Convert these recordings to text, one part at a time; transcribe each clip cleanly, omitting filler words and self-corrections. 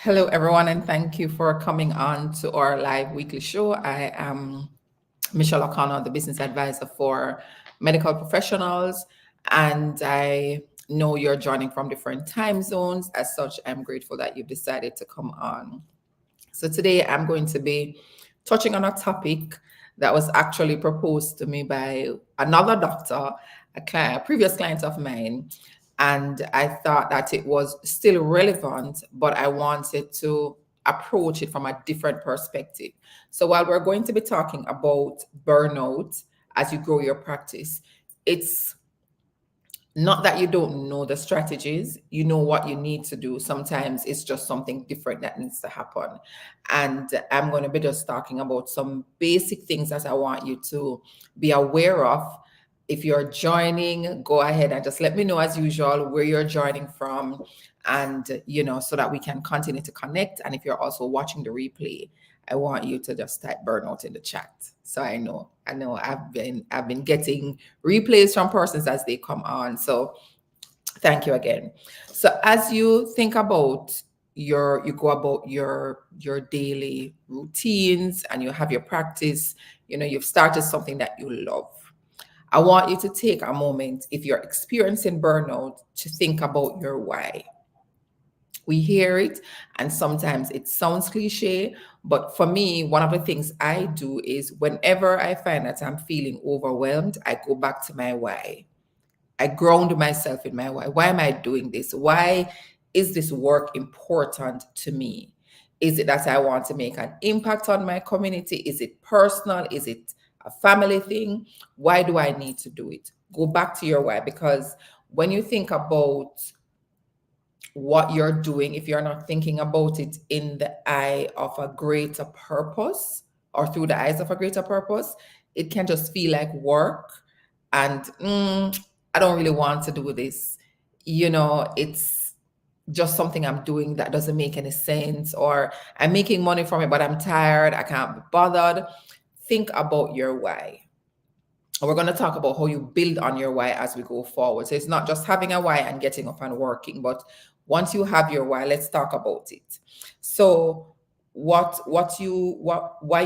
Hello, everyone, and thank you for coming on to our live weekly show. I am Michelle O'Connor, the business advisor for medical professionals, and I know you're joining from different time zones. As such, I'm grateful that you've decided to come on. So, today I'm going to be touching on a topic that was actually proposed to me by another doctor, a previous client of mine, and I thought that it was still relevant, but I wanted to approach it from a different perspective. So while we're going to be talking about burnout as you grow your practice, it's not that you don't know the strategies, you know what you need to do. Sometimes it's just something different that needs to happen. And I'm going to be just talking about some basic things that I want you to be aware of. If you're joining, go ahead and just let me know as usual where you're joining from, and so that we can continue to connect. And if you're also watching the replay, I want you to just type burnout in the chat. So I know I've been getting replays from persons as they come on. So thank you again. So as you think about you go about your daily routines and you have your practice, you've started something that you love. I want you to take a moment, if you're experiencing burnout, to think about your why. We hear it, and sometimes it sounds cliche, but for me, one of the things I do is whenever I find that I'm feeling overwhelmed, I go back to my why. I ground myself in my why. Why am I doing this? Why is this work important to me? Is it that I want to make an impact on my community? Is it personal? Is it a family thing? Why do I need to do it? Go back to your why, because when you think about what you're doing, if you're not thinking about it in the eye of a greater purpose or through the eyes of a greater purpose, it can just feel like work. And I don't really want to do this. It's just something I'm doing that doesn't make any sense, or I'm making money from it, but I'm tired, I can't be bothered. Think about your why. And we're going to talk about how you build on your why as we go forward. So it's not just having a why and getting up and working, but once you have your why, let's talk about it. So why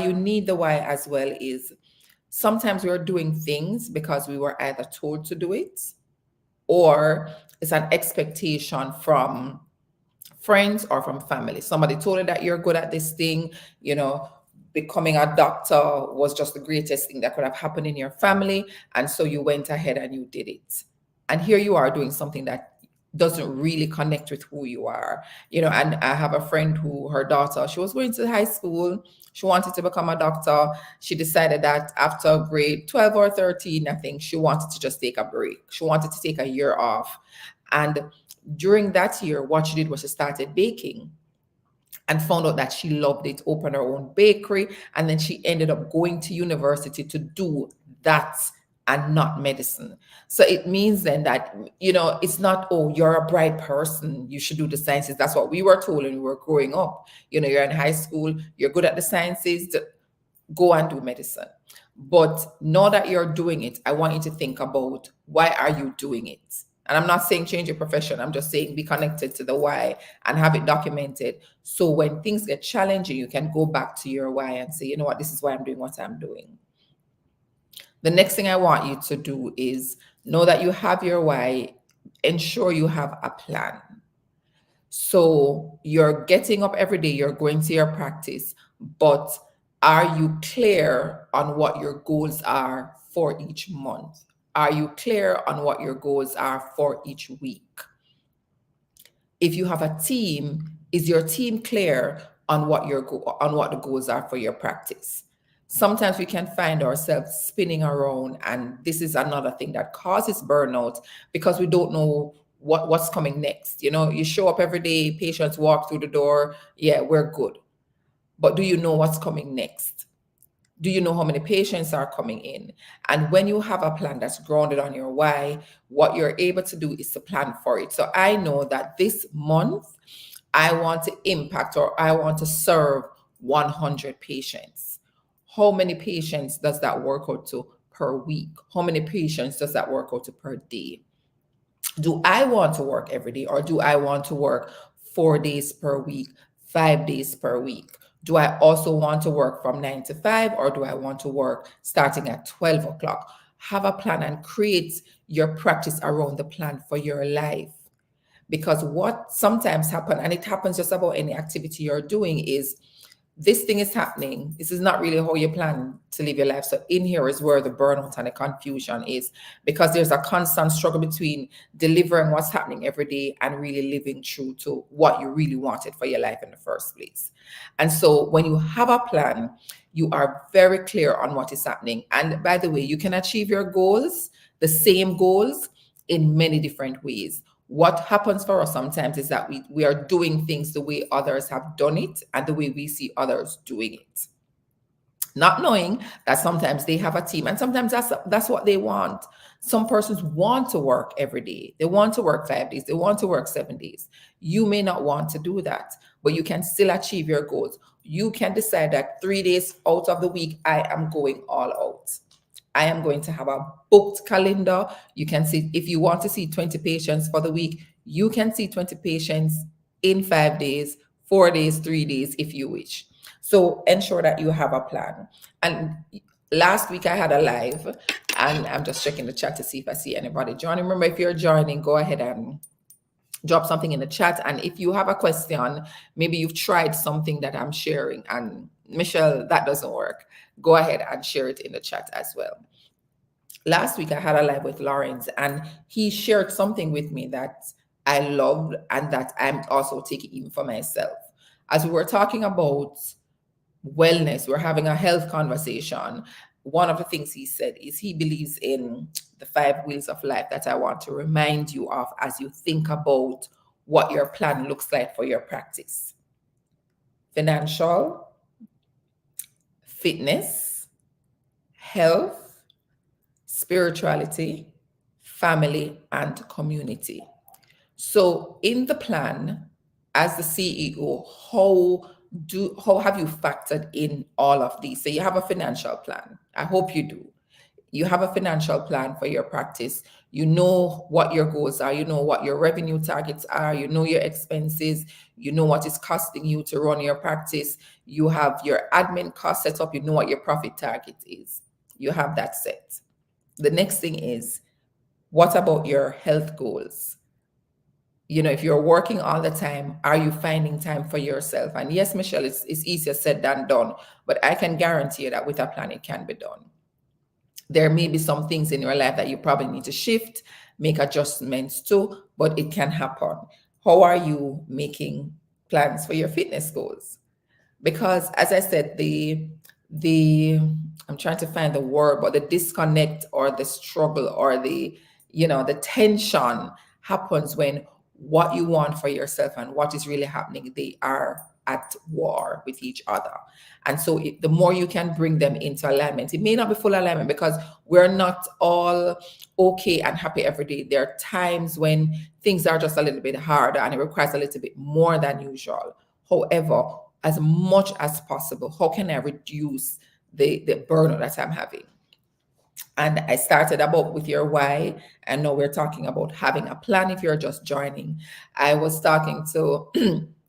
you need the why as well is sometimes we're doing things because we were either told to do it, or it's an expectation from friends or from family. Somebody told you that you're good at this thing, becoming a doctor was just the greatest thing that could have happened in your family. And so you went ahead and you did it. And here you are doing something that doesn't really connect with who you are. And I have a friend who, her daughter, she was going to high school. She wanted to become a doctor. She decided that after grade 12 or 13, I think, she wanted to just take a break. She wanted to take a year off. And during that year, what she did was she started baking and found out that she loved it, opened her own bakery, and then she ended up going to university to do that and not medicine. So it means then that, it's not, oh, you're a bright person, you should do the sciences. That's what we were told when we were growing up. You're in high school, you're good at the sciences, go and do medicine. But now that you're doing it, I want you to think about, why are you doing it? And I'm not saying change your profession. I'm just saying be connected to the why and have it documented. So when things get challenging, you can go back to your why and say, you know what, this is why I'm doing what I'm doing. The next thing I want you to do is know that you have your why. Ensure you have a plan. So you're getting up every day, you're going to your practice, but are you clear on what your goals are for each month? Are you clear on what your goals are for each week? If you have a team, is your team clear on what the goals are for your practice? Sometimes we can find ourselves spinning around, and this is another thing that causes burnout, because we don't know what's coming next. You show up every day, patients walk through the door, yeah, we're good. But do you know what's coming next? Do you know how many patients are coming in? And when you have a plan that's grounded on your why, what you're able to do is to plan for it. So I know that this month I want to impact, or I want to serve 100 patients. How many patients does that work out to per week? How many patients does that work out to per day? Do I want to work every day, or do I want to work 4 days per week, 5 days per week? Do I also want to work from 9 to 5, or do I want to work starting at 12 o'clock? Have a plan and create your practice around the plan for your life. Because what sometimes happens, and it happens just about any activity you're doing, is this thing is happening. This is not really how you plan to live your life. So in here is where the burnout and the confusion is, because there's a constant struggle between delivering what's happening every day and really living true to what you really wanted for your life in the first place. And so when you have a plan, you are very clear on what is happening. And by the way, you can achieve your goals, the same goals, in many different ways. What happens for us sometimes is that we are doing things the way others have done it and the way we see others doing it, not knowing that sometimes they have a team and sometimes that's what they want. Some persons want to work every day. They want to work 5 days. They want to work 7 days. You may not want to do that, but you can still achieve your goals. You can decide that 3 days out of the week, I am going all out. I am going to have a booked calendar. You can see, if you want to see 20 patients for the week, you can see 20 patients in 5 days, 4 days, 3 days, if you wish. So ensure that you have a plan. And last week I had a live, and I'm just checking the chat to see if I see anybody joining. Remember, if you're joining, go ahead and drop something in the chat. And if you have a question, maybe you've tried something that I'm sharing and Michelle, that doesn't work, go ahead and share it in the chat as well. Last week I had a live with Lawrence, and he shared something with me that I loved and that I'm also taking even for myself. As we were talking about wellness, we're having a health conversation. One of the things he said is he believes in the 5 wheels of life that I want to remind you of as you think about what your plan looks like for your practice: financial, fitness, health, spirituality, family, and community. So in the plan, as the CEO, how have you factored in all of these? So you have a financial plan. I hope you do. You have a financial plan for your practice. You know what your goals are. You know what your revenue targets are. You know your expenses. You know what is costing you to run your practice. You have your admin cost set up. You know what your profit target is. You have that set. The next thing is, what about your health goals? You know, if you're working all the time, are you finding time for yourself? And yes, Michelle, it's easier said than done, but I can guarantee you that with a plan, it can be done. There may be some things in your life that you probably need to shift, make adjustments to, but it can happen. How are you making plans for your fitness goals? Because as I said, the I'm trying to find the word, but the disconnect or the struggle or the tension happens when what you want for yourself and what is really happening, they are at war with each other. And so the more you can bring them into alignment, it may not be full alignment because we're not all okay and happy every day. There are times when things are just a little bit harder and it requires a little bit more than usual. However, as much as possible, how can I reduce the burnout that I'm having? And I started about with your why, and now we're talking about having a plan if you're just joining. I was talking to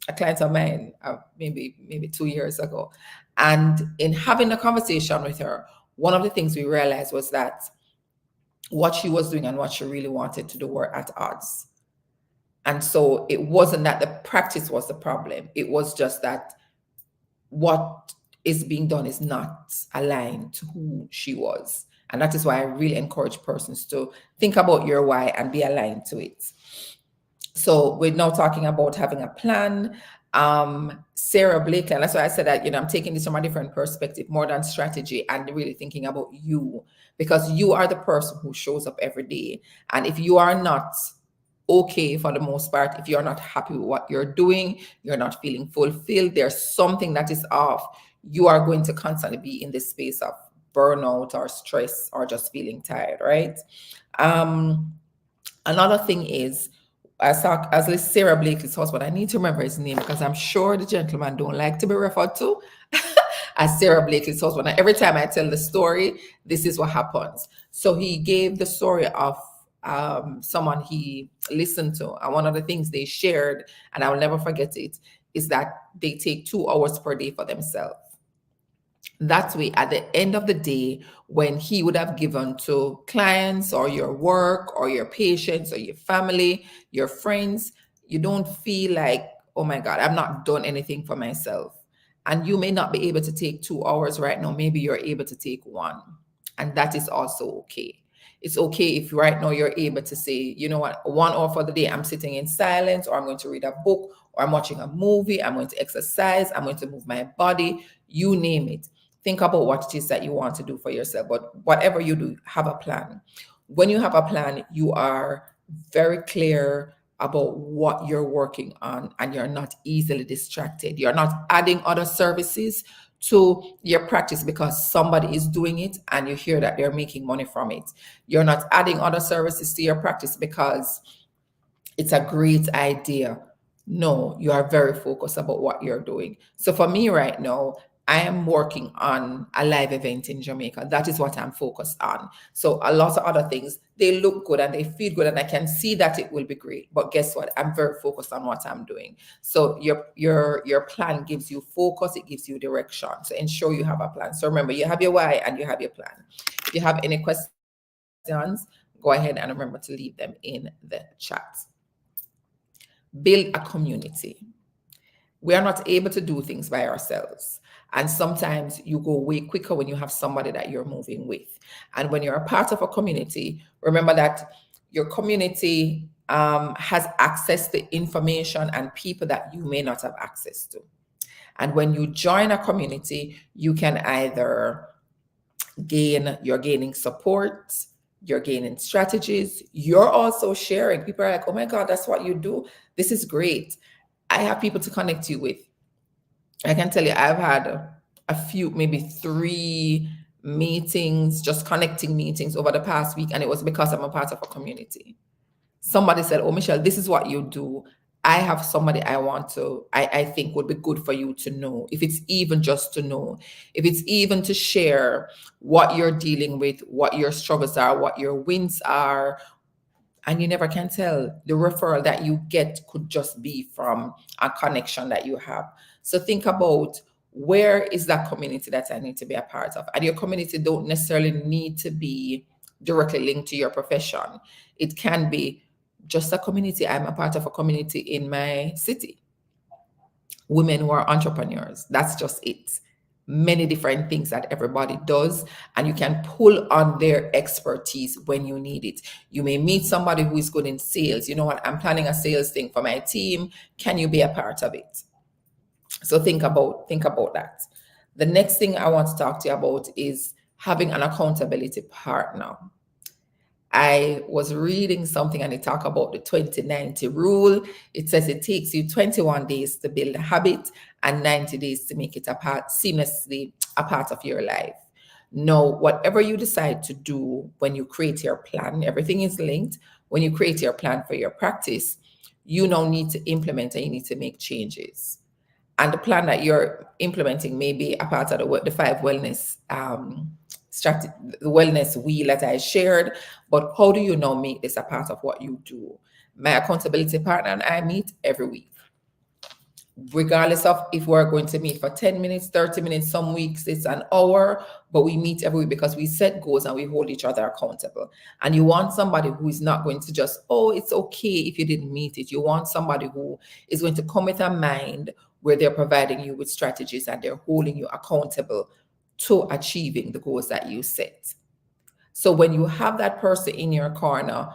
a client of mine maybe 2 years ago, and in having a conversation with her, one of the things we realized was that what she was doing and what she really wanted to do were at odds. And so it wasn't that the practice was the problem. It was just that what is being done is not aligned to who she was. And that is why I really encourage persons to think about your why and be aligned to it. So we're now talking about having a plan. Sarah Blake, and that's why I said that, I'm taking this from a different perspective, more than strategy, and really thinking about you, because you are the person who shows up every day. And if you are not okay for the most part, if you're not happy with what you're doing, you're not feeling fulfilled, there's something that is off, you are going to constantly be in this space of burnout or stress or just feeling tired, right? Another thing is, as Sarah Blakely's husband, I need to remember his name because I'm sure the gentleman don't like to be referred to as Sarah Blakely's husband. And every time I tell the story, this is what happens. So he gave the story of someone he listened to, and one of the things they shared, and I will never forget it, is that they take 2 hours per day for themselves. That way, at the end of the day, when he would have given to clients or your work or your patients or your family, your friends, you don't feel like, oh my God, I've not done anything for myself. And you may not be able to take 2 hours right now. Maybe you're able to take one. And that is also okay. It's okay if right now you're able to say, you know what, 1 hour for the day, I'm sitting in silence, or I'm going to read a book, or I'm watching a movie, I'm going to exercise, I'm going to move my body, you name it. Think about what it is that you want to do for yourself. But whatever you do, have a plan. When you have a plan, you are very clear about what you're working on, and you're not easily distracted. You're not adding other services to your practice because somebody is doing it and you hear that they're making money from it. You're not adding other services to your practice because it's a great idea. No, you are very focused about what you're doing. So for me right now, I am working on a live event in Jamaica. That is what I'm focused on. So a lot of other things, they look good and they feel good, and I can see that it will be great. But guess what? I'm very focused on what I'm doing. So your plan gives you focus, it gives you direction. So ensure you have a plan. So remember, you have your why and you have your plan. If you have any questions, go ahead and remember to leave them in the chat. Build a community. We are not able to do things by ourselves. And sometimes you go way quicker when you have somebody that you're moving with. And when you're a part of a community, remember that your community has access to information and people that you may not have access to. And when you join a community, you can either you're gaining support, you're gaining strategies, you're also sharing. People are like, oh my God, that's what you do. This is great. I have people to connect you with. I can tell you, I've had a few, maybe 3 meetings, just connecting meetings over the past week, and it was because I'm a part of a community. Somebody said, oh, Michelle, this is what you do. I have somebody I think would be good for you to know. If it's even just to know, if it's even to share what you're dealing with, what your struggles are, what your wins are, and you never can tell. The referral that you get could just be from a connection that you have. So think about, where is that community that I need to be a part of? And your community don't necessarily need to be directly linked to your profession. It can be just a community. I'm a part of a community in my city. Women who are entrepreneurs. That's just it. Many different things that everybody does, and you can pull on their expertise when you need it. You may meet somebody who is good in sales. You know what? I'm planning a sales thing for my team. Can you be a part of it? So think about that. The next thing I want to talk to you about is having an accountability partner. I was reading something and it talked about the 20-90 rule. It says it takes you 21 days to build a habit and 90 days to make it seamlessly a part of your life. Now, whatever you decide to do when you create your plan, everything is linked. When you create your plan for your practice, you now need to implement and you need to make changes. And the plan that you're implementing may be a part of the 5 wellness strategy, the wellness wheel that I shared. But how do you now make this a part of what you do? My accountability partner and I meet every week, regardless of if we're going to meet for 10 minutes, 30 minutes, some weeks it's an hour, but we meet every week because we set goals and we hold each other accountable. And you want somebody who is not going to just, oh, it's okay if you didn't meet it. You want somebody who is going to come with a mind where they're providing you with strategies and they're holding you accountable to achieving the goals that you set. So when you have that person in your corner,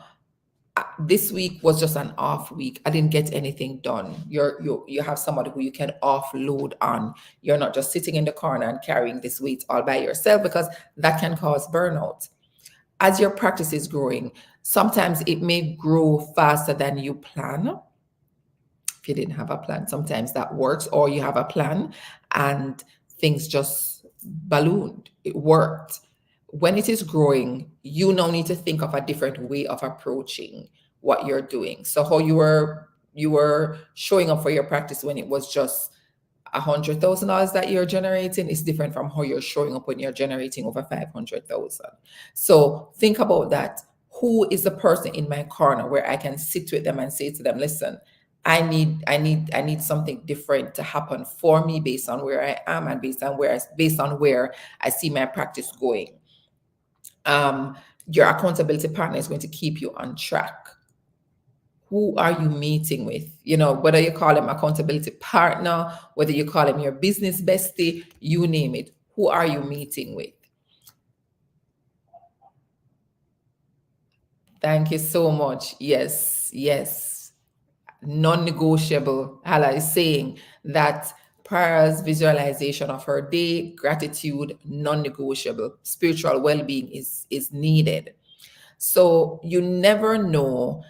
this week was just an off week. I didn't get anything done. You have somebody who you can offload on. You're not just sitting in the corner and carrying this weight all by yourself, because that can cause burnout. As your practice is growing, sometimes it may grow faster than you plan. If you didn't have a plan, sometimes that works, or you have a plan and things just ballooned. It worked. When it is growing, you now need to think of a different way of approaching what you're doing. So how you were showing up for your practice when it was just $100,000 that you're generating is different from how you're showing up when you're generating over 500,000. So think about that. Who is the person in my corner where I can sit with them and say to them, listen, I need something different to happen for me based on where I am and based on where I see my practice going. Your accountability partner is going to keep you on track. Who are you meeting with? Whether you call him accountability partner, whether you call him your business bestie, you name it. Who are you meeting with? Thank you so much. Yes, yes. Non-negotiable. Hala is saying that Para's visualization of her day, gratitude, non-negotiable. Spiritual well-being is needed. So you never know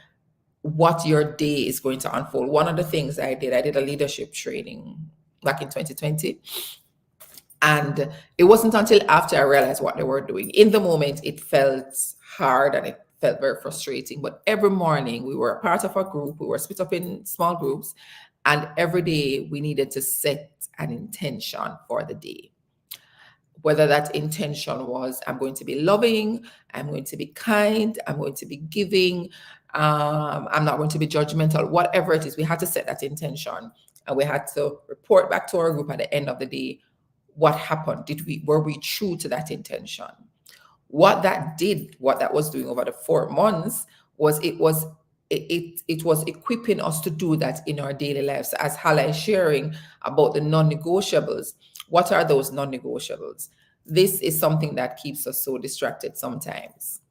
what your day is going to unfold. One of the things I did a leadership training back in 2020. And it wasn't until after I realized what they were doing. In the moment, it felt hard and it felt very frustrating. But every morning, we were a part of a group, we were split up in small groups, and every day we needed to set an intention for the day. Whether that intention was, I'm going to be loving, I'm going to be kind, I'm going to be giving, I'm not going to be judgmental, whatever it is, we had to set that intention. And we had to report back to our group at the end of the day what happened. Were we true to that intention? What that was doing over the 4 months was it was equipping us to do that in our daily lives. As Hala is sharing about the non-negotiables, what are those non-negotiables? This is something that keeps us so distracted sometimes.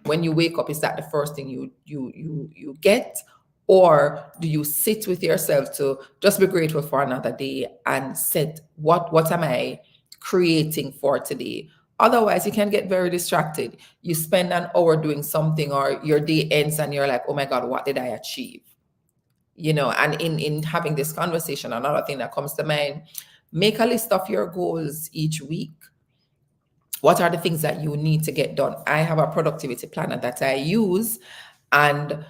When you wake up, is that the first thing you get? Or do you sit with yourself to just be grateful for another day and set what am I creating for today? Otherwise, you can get very distracted. You spend an hour doing something, or your day ends and you're like, oh my God, what did I achieve? And in having this conversation, another thing that comes to mind, make a list of your goals each week. What are the things that you need to get done? I have a productivity planner that I use, and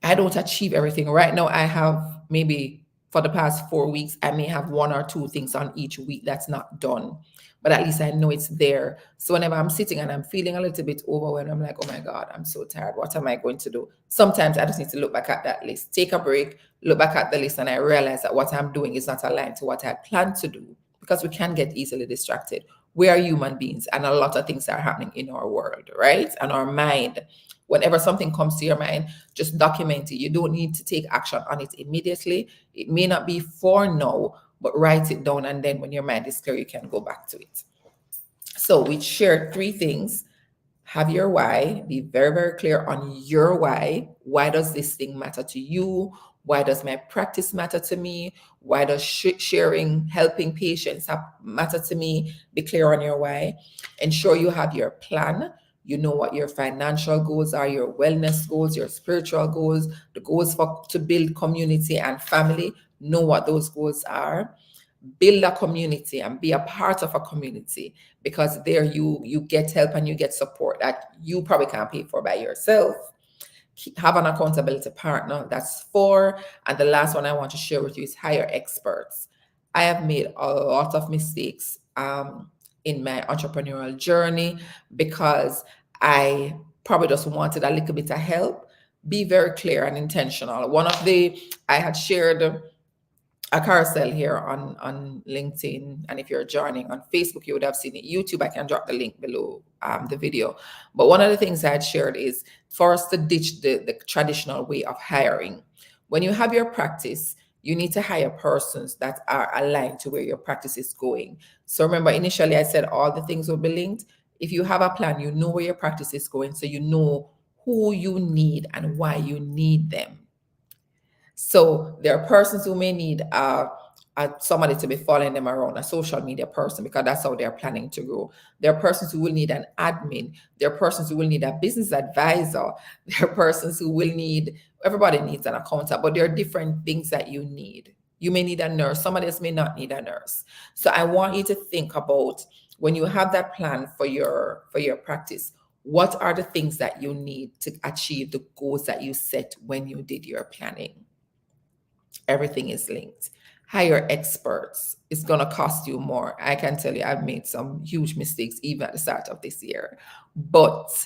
I don't achieve everything. Right now, I have maybe for the past 4 weeks, I may have 1 or 2 things on each week that's not done, but at least I know it's there. So whenever I'm sitting and I'm feeling a little bit overwhelmed, I'm like, oh my God, I'm so tired. What am I going to do? Sometimes I just need to look back at that list, take a break, look back at the list, and I realize that what I'm doing is not aligned to what I planned to do, because we can get easily distracted. We are human beings, and a lot of things are happening in our world, right? And our mind. Whenever something comes to your mind, just document it. You don't need to take action on it immediately. It may not be for now, but write it down. And then when your mind is clear, you can go back to it. So we shared 3 things. Have your why. Be very, very clear on your why. Why does this thing matter to you? Why does my practice matter to me? Why does sharing, helping patients matter to me? Be clear on your why. Ensure you have your plan. You know what your financial goals are, your wellness goals, your spiritual goals, the goals to build community and family. Know what those goals are. Build a community and be a part of a community, because there you get help and you get support that you probably can't pay for by yourself. Have an accountability partner. That's 4. And the last one I want to share with you is hire experts. I have made a lot of mistakes in my entrepreneurial journey because I probably just wanted a little bit of help. Be very clear and intentional. I had shared a carousel here on LinkedIn, and if you're joining on Facebook, you would have seen it. YouTube, I can drop the link below the video. But one of the things I had shared is for us to ditch the traditional way of hiring. When you have your practice, you need to hire persons that are aligned to where your practice is going. So remember, initially I said all the things will be linked. If you have a plan, you know where your practice is going, so you know who you need and why you need them. So there are persons who may need somebody to be following them around, a social media person, because that's how they're planning to grow. There are persons who will need an admin. There are persons who will need a business advisor. There are persons who will need, everybody needs an accountant, but there are different things that you need. You may need a nurse. Somebody else may not need a nurse. So I want you to think about, when you have that plan for your practice, what are the things that you need to achieve the goals that you set when you did your planning? Everything is linked. Hire experts. It's going to cost you more. I can tell you, I've made some huge mistakes even at the start of this year. But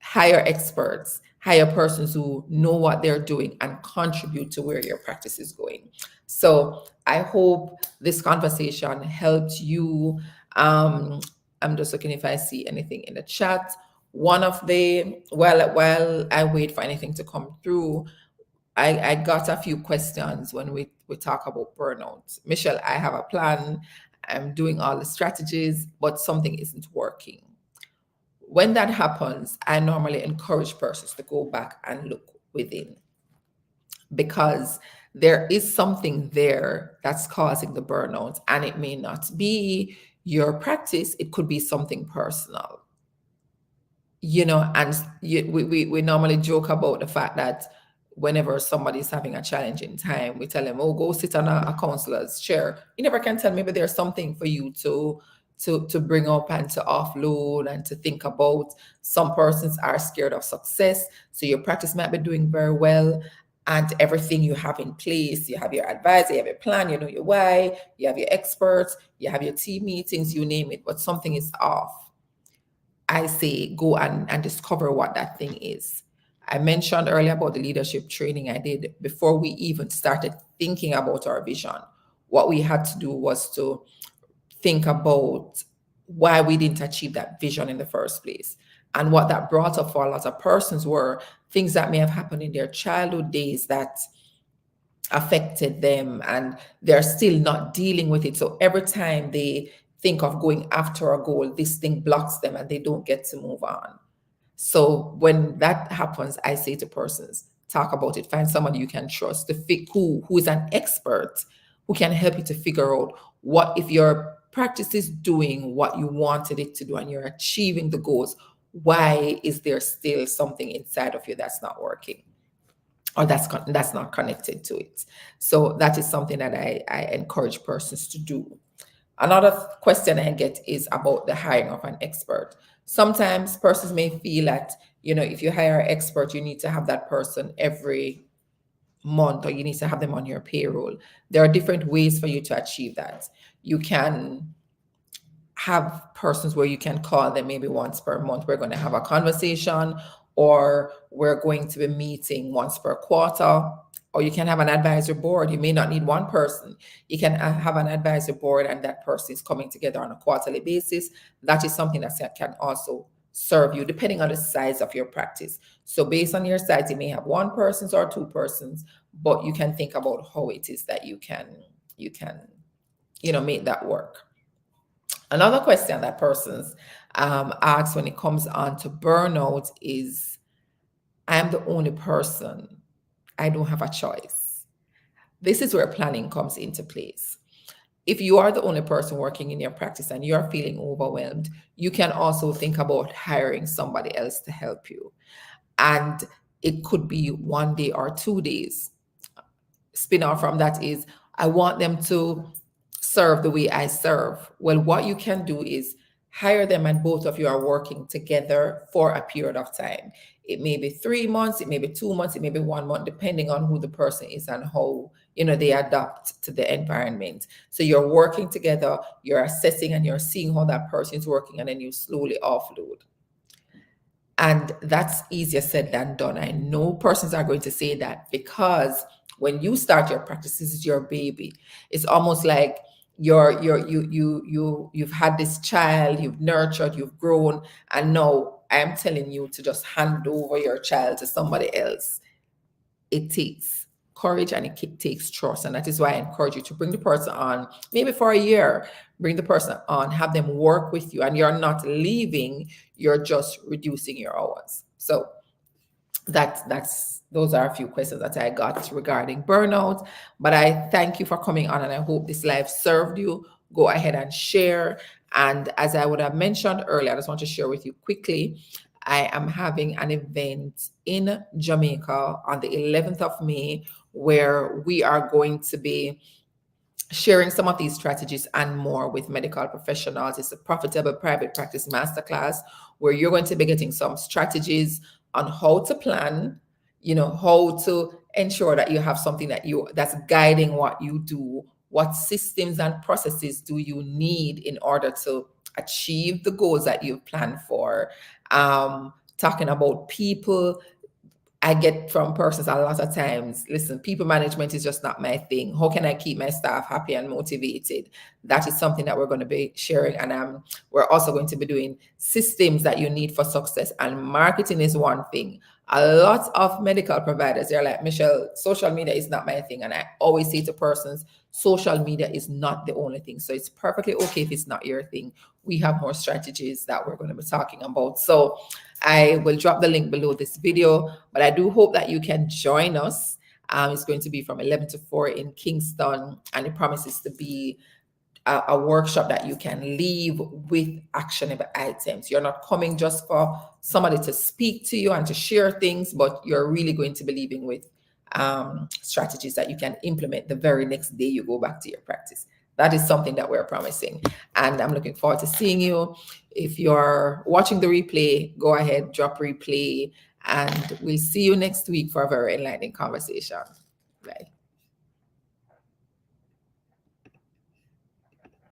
hire experts, hire persons who know what they're doing and contribute to where your practice is going. So I hope this conversation helped you. Um, I'm just looking if I see anything in the chat. One of the, while I wait for anything to come through, I got a few questions when we talk about burnout. Michelle, I have a plan. I'm doing all the strategies, but something isn't working. When that happens, I normally encourage persons to go back and look within, because there is something there that's causing the burnout, and it may not be your practice, it could be something personal. And we normally joke about the fact that whenever somebody's having a challenging time, we tell them, oh, go sit on a counselor's chair. You never can tell, maybe there's something for you to bring up and to offload and to think about. Some persons are scared of success, so your practice might be doing very well, and everything you have in place, you have your advisor, you have your plan, you know your why, you have your experts, you have your team meetings, you name it, but something is off. I say go and discover what that thing is. I mentioned earlier about the leadership training I did before we even started thinking about our vision. What we had to do was to think about why we didn't achieve that vision in the first place. And what that brought up for a lot of persons were things that may have happened in their childhood days that affected them, and they're still not dealing with it. So every time they think of going after a goal, this thing blocks them and they don't get to move on. So when that happens, I say to persons, talk about it, find somebody you can trust, who is an expert, who can help you to figure out what, if your practice is doing what you wanted it to do and you're achieving the goals, why is there still something inside of you that's not working, or that's not connected to it? So that is something that I encourage persons to do. Another question I get is about the hiring of an expert. Sometimes persons may feel that, if you hire an expert, you need to have that person every month, or you need to have them on your payroll. There are different ways for you to achieve that. You can have persons where you can call them maybe once per month. We're going to have a conversation, or we're going to be meeting once per quarter. Or you can have an advisory board. You may not need one person. You can have an advisory board, and that person is coming together on a quarterly basis. That is something that can also serve you depending on the size of your practice. So based on your size, you may have one person or two persons, but you can think about how it is that you can make that work. Another question that persons ask when it comes on to burnout is, I'm the only person. I don't have a choice. This is where planning comes into place. If you are the only person working in your practice and you're feeling overwhelmed, you can also think about hiring somebody else to help you. And it could be 1 day or 2 days. Spin off from that is, I want them to serve the way I serve. Well, what you can do is hire them, and both of you are working together for a period of time. It may be 3 months, it may be 2 months, it may be 1 month, depending on who the person is and how they adapt to the environment. So you're working together, you're assessing, and you're seeing how that person is working, and then you slowly offload. And that's easier said than done. I know persons are going to say that, because when you start your practice, this is your baby. It's almost like you've had this child, you've nurtured, you've grown, and now I'm telling you to just hand over your child to somebody else. It takes courage and it takes trust. And that is why I encourage you to bring the person on, maybe for a year. Bring the person on, have them work with you, and you're not leaving, you're just reducing your hours. So those are a few questions that I got regarding burnout. But I thank you for coming on, and I hope this live served you. Go ahead and share. And as I would have mentioned earlier, I just want to share with you quickly, I am having an event in Jamaica on the 11th of May, where we are going to be sharing some of these strategies and more with medical professionals. It's a profitable private practice masterclass, where you're going to be getting some strategies on how to plan, how to ensure that you have something that's guiding what you do. What systems and processes do you need in order to achieve the goals that you've planned for? talking about people. I get from persons a lot of times, listen, people management is just not my thing. How can I keep my staff happy and motivated? That is something that we're going to be sharing. And we're also going to be doing systems that you need for success. And marketing is one thing. A lot of medical providers, they're like, Michelle, social media is not my thing. And I always say to persons, social media is not the only thing. So it's perfectly okay if it's not your thing. We have more strategies that we're going to be talking about. So I will drop the link below this video, but I do hope that you can join us. It's going to be from 11 to 4 in Kingston, and it promises to be a workshop that you can leave with actionable items. You're not coming just for somebody to speak to you and to share things, but you're really going to be leaving with strategies that you can implement the very next day you go back to your practice. That is something that we're promising. And I'm looking forward to seeing you. If you're watching the replay, go ahead, drop replay, and we'll see you next week for a very enlightening conversation. Bye.